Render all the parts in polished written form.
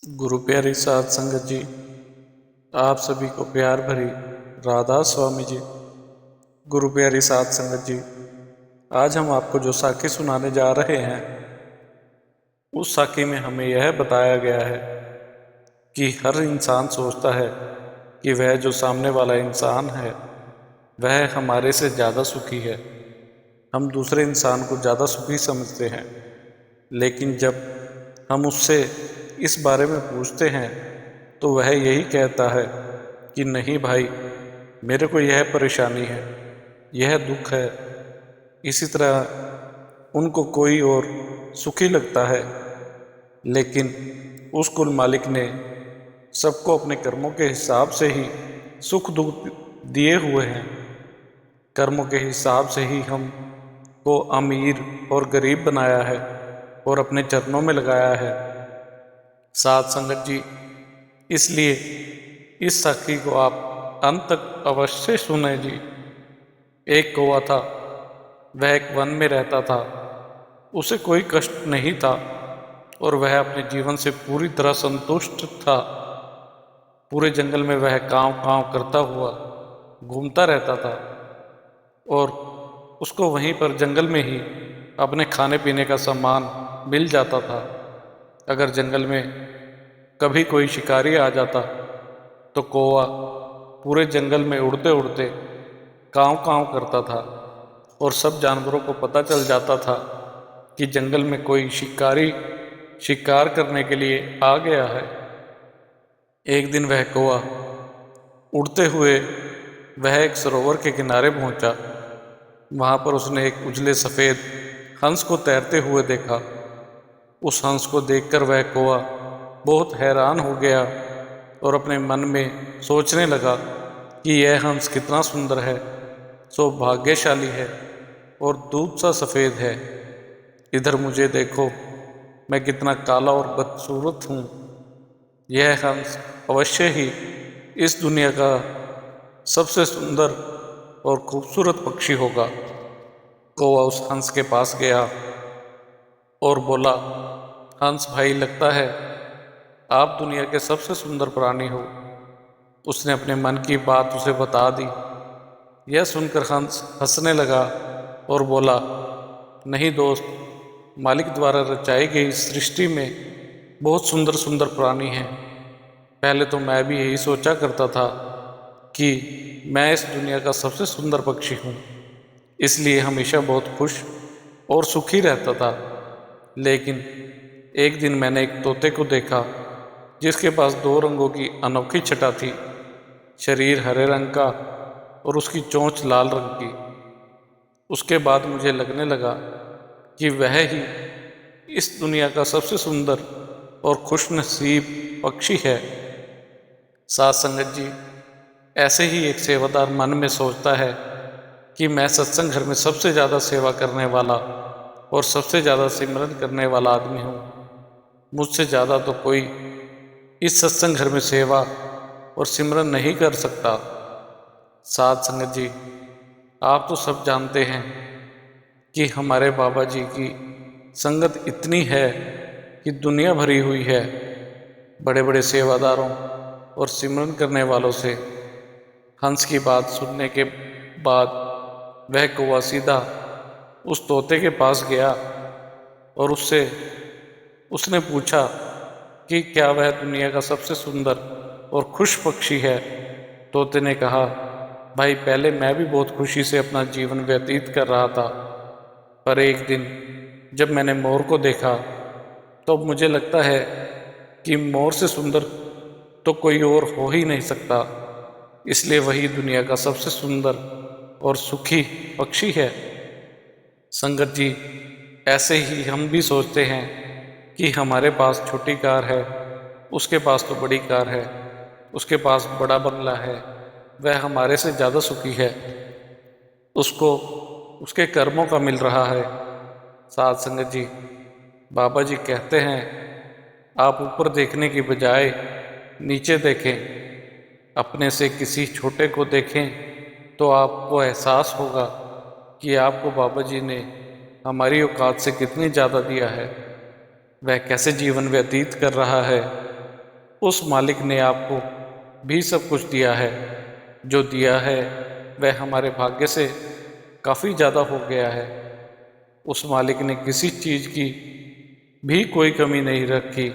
गुरु प्यारी साध संगत जी, आप सभी को प्यार भरी राधा स्वामी जी। गुरु प्यारी साध संगत जी, आज हम आपको जो साखी सुनाने जा रहे हैं, उस साखी में हमें यह बताया गया है कि हर इंसान सोचता है कि वह जो सामने वाला इंसान है वह हमारे से ज़्यादा सुखी है। हम दूसरे इंसान को ज़्यादा सुखी समझते हैं, लेकिन जब हम उससे इस बारे में पूछते हैं तो वह यही कहता है कि नहीं भाई, मेरे को यह परेशानी है, यह दुख है। इसी तरह उनको कोई और सुखी लगता है, लेकिन उस कुल मालिक ने सबको अपने कर्मों के हिसाब से ही सुख दुख दिए हुए हैं। कर्मों के हिसाब से ही हम को अमीर और गरीब बनाया है और अपने चरणों में लगाया है। साध संगत जी, इसलिए इस साखी को आप अंत तक अवश्य सुने जी। एक कौवा था, वह एक वन में रहता था। उसे कोई कष्ट नहीं था और वह अपने जीवन से पूरी तरह संतुष्ट था। पूरे जंगल में वह कांव कांव करता हुआ घूमता रहता था और उसको वहीं पर जंगल में ही अपने खाने पीने का सामान मिल जाता था। अगर जंगल में कभी कोई शिकारी आ जाता तो कौवा पूरे जंगल में उड़ते उड़ते कांव कांव करता था और सब जानवरों को पता चल जाता था कि जंगल में कोई शिकारी शिकार करने के लिए आ गया है। एक दिन वह कौवा उड़ते हुए वह एक सरोवर के किनारे पहुंचा। वहां पर उसने एक उजले सफ़ेद हंस को तैरते हुए देखा। उस हंस को देखकर वह कौवा बहुत हैरान हो गया और अपने मन में सोचने लगा कि यह हंस कितना सुंदर है, सौभाग्यशाली है और दूध सा सफ़ेद है। इधर मुझे देखो, मैं कितना काला और बदसूरत हूँ। यह हंस अवश्य ही इस दुनिया का सबसे सुंदर और खूबसूरत पक्षी होगा। कौवा उस हंस के पास गया और बोला, हंस भाई, लगता है आप दुनिया के सबसे सुंदर प्राणी हो। उसने अपने मन की बात उसे बता दी। यह सुनकर हंस हंसने लगा और बोला, नहीं दोस्त, मालिक द्वारा रचाई गई सृष्टि में बहुत सुंदर सुंदर प्राणी हैं। पहले तो मैं भी यही सोचा करता था कि मैं इस दुनिया का सबसे सुंदर पक्षी हूँ, इसलिए हमेशा बहुत खुश और सुखी रहता था। लेकिन एक दिन मैंने एक तोते को देखा जिसके पास दो रंगों की अनोखी छटा थी, शरीर हरे रंग का और उसकी चोंच लाल रंग की। उसके बाद मुझे लगने लगा कि वह ही इस दुनिया का सबसे सुंदर और खुशनसीब पक्षी है। साथ संगत जी, ऐसे ही एक सेवादार मन में सोचता है कि मैं सत्संग घर में सबसे ज़्यादा सेवा करने वाला और सबसे ज़्यादा सिमरन करने वाला आदमी हूँ। मुझसे ज़्यादा तो कोई इस सत्संग घर में सेवा और सिमरन नहीं कर सकता। साध संगत जी, आप तो सब जानते हैं कि हमारे बाबा जी की संगत इतनी है कि दुनिया भरी हुई है। बड़े बड़े सेवादारों और सिमरन करने वालों से हंस की बात सुनने के बाद वह कौवा सीधा उस तोते के पास गया और उसने पूछा कि क्या वह दुनिया का सबसे सुंदर और खुश पक्षी है। तोते ने कहा, भाई, पहले मैं भी बहुत खुशी से अपना जीवन व्यतीत कर रहा था, पर एक दिन जब मैंने मोर को देखा तो मुझे लगता है कि मोर से सुंदर तो कोई और हो ही नहीं सकता, इसलिए वही दुनिया का सबसे सुंदर और सुखी पक्षी है। संगत जी, ऐसे ही हम भी सोचते हैं कि हमारे पास छोटी कार है, उसके पास तो बड़ी कार है, उसके पास बड़ा बंगला है, वह हमारे से ज़्यादा सुखी है, उसको उसके कर्मों का मिल रहा है। साध संगत जी, बाबा जी कहते हैं, आप ऊपर देखने की बजाय नीचे देखें, अपने से किसी छोटे को देखें तो आपको एहसास होगा कि आपको बाबा जी ने हमारी औकात से कितनी ज़्यादा दिया है। वह कैसे जीवन व्यतीत कर रहा है उस मालिक ने आपको भी सब कुछ दिया है। जो दिया है वह हमारे भाग्य से काफ़ी ज़्यादा हो गया है। उस मालिक ने किसी चीज़ की भी कोई कमी नहीं रखी।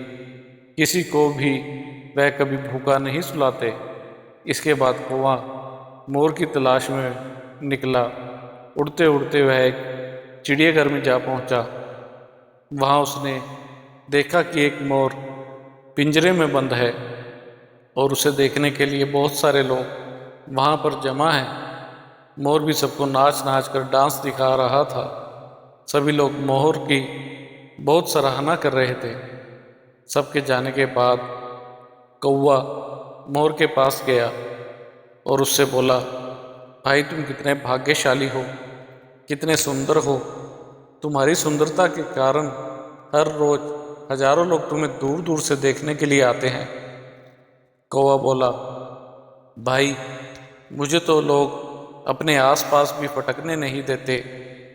किसी को भी वह कभी भूखा नहीं सुलाते। इसके बाद कौवा मोर की तलाश में निकला। उड़ते उड़ते वह एक चिड़ियाघर में जा पहुंचा। वहां उसने देखा कि एक मोर पिंजरे में बंद है और उसे देखने के लिए बहुत सारे लोग वहां पर जमा हैं। मोर भी सबको नाच नाच कर डांस दिखा रहा था। सभी लोग मोर की बहुत सराहना कर रहे थे। सबके जाने के बाद कौवा मोर के पास गया और उससे बोला, भाई तुम कितने भाग्यशाली हो, कितने सुंदर हो। तुम्हारी सुंदरता के कारण हर रोज हजारों लोग तुम्हें दूर दूर से देखने के लिए आते हैं। कौवा बोला, भाई मुझे तो लोग अपने आसपास भी फटकने नहीं देते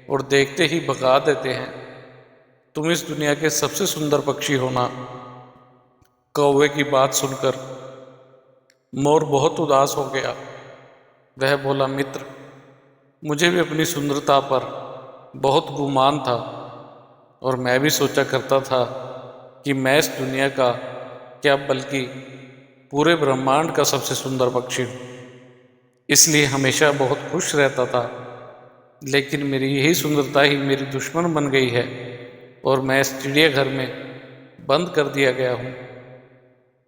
और देखते ही भगा देते हैं। तुम इस दुनिया के सबसे सुंदर पक्षी हो ना। कौवे की बात सुनकर मोर बहुत उदास हो गया। वह बोला, मित्र मुझे भी अपनी सुंदरता पर बहुत गुमान था और मैं भी सोचा करता था कि मैं इस दुनिया का क्या बल्कि पूरे ब्रह्मांड का सबसे सुंदर पक्षी हूँ। इसलिए हमेशा बहुत खुश रहता था। लेकिन मेरी यही सुंदरता ही मेरी दुश्मन बन गई है और मैं इस चिड़ियाघर में बंद कर दिया गया हूँ।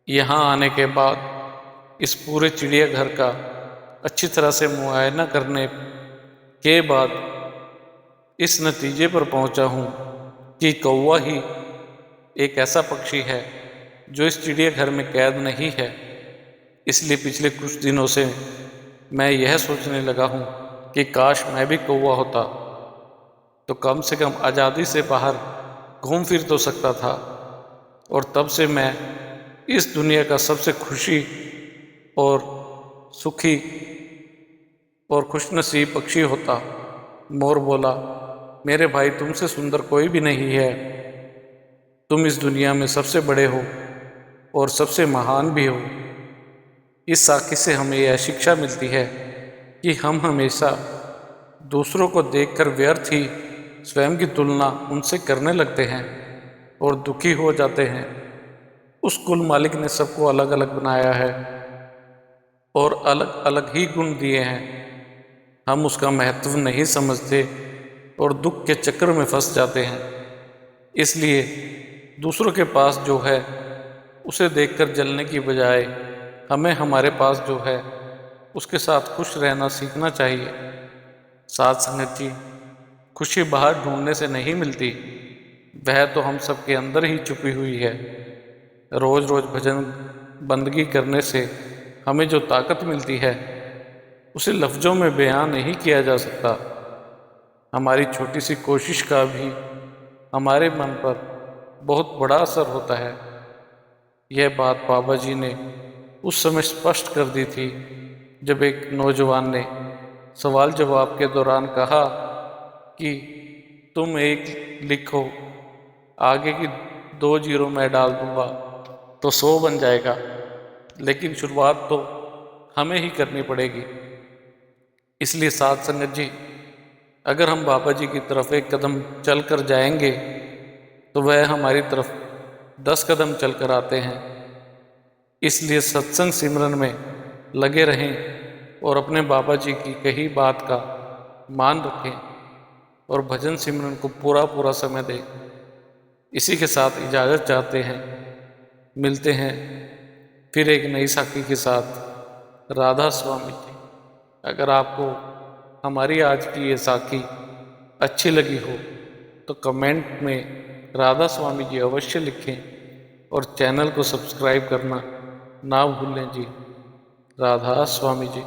यहाँ आने के बाद इस पूरे चिड़ियाघर का अच्छी तरह से मुआयना करने के बाद इस नतीजे पर पहुँचा हूँ कि कौवा ही एक ऐसा पक्षी है जो इस चिड़ियाघर में कैद नहीं है। इसलिए पिछले कुछ दिनों से मैं यह सोचने लगा हूँ कि काश मैं भी कौवा होता तो कम से कम आज़ादी से बाहर घूम फिर तो सकता था और तब से मैं इस दुनिया का सबसे खुशी और सुखी और खुशनसीब पक्षी होता। मोर बोला, मेरे भाई तुमसे सुंदर कोई भी नहीं है। तुम इस दुनिया में सबसे बड़े हो और सबसे महान भी हो। इस साखी से हमें यह शिक्षा मिलती है कि हम हमेशा दूसरों को देखकर व्यर्थ ही स्वयं की तुलना उनसे करने लगते हैं और दुखी हो जाते हैं। उस कुल मालिक ने सबको अलग अलग बनाया है और अलग अलग ही गुण दिए हैं। हम उसका महत्व नहीं समझते और दुख के चक्कर में फंस जाते हैं। इसलिए दूसरों के पास जो है उसे देखकर जलने की बजाय हमें हमारे पास जो है उसके साथ खुश रहना सीखना चाहिए। साथ संगत जी, खुशी बाहर ढूंढने से नहीं मिलती, वह तो हम सबके अंदर ही छुपी हुई है। रोज रोज भजन बंदगी करने से हमें जो ताकत मिलती है उसे लफ्ज़ों में बयान नहीं किया जा सकता। हमारी छोटी सी कोशिश का भी हमारे मन पर बहुत बड़ा असर होता है। यह बात बाबा जी ने उस समय स्पष्ट कर दी थी जब एक नौजवान ने सवाल जवाब के दौरान कहा कि तुम एक लिखो, आगे की 2 जीरो मैं डाल दूंगा तो 100 बन जाएगा। लेकिन शुरुआत तो हमें ही करनी पड़ेगी। इसलिए साथ संगत जी, अगर हम बाबा जी की तरफ एक कदम चल कर जाएंगे तो वह हमारी तरफ 10 कदम चल कर आते हैं। इसलिए सत्संग सिमरन में लगे रहें और अपने बाबा जी की कही बात का मान रखें और भजन सिमरन को पूरा पूरा समय दें। इसी के साथ इजाज़त चाहते हैं। मिलते हैं फिर एक नई साखी के साथ। राधा स्वामी जी। अगर आपको हमारी आज की ये साखी अच्छी लगी हो तो कमेंट में राधा स्वामी जी अवश्य लिखें और चैनल को सब्सक्राइब करना ना भूलें जी। राधा स्वामी जी।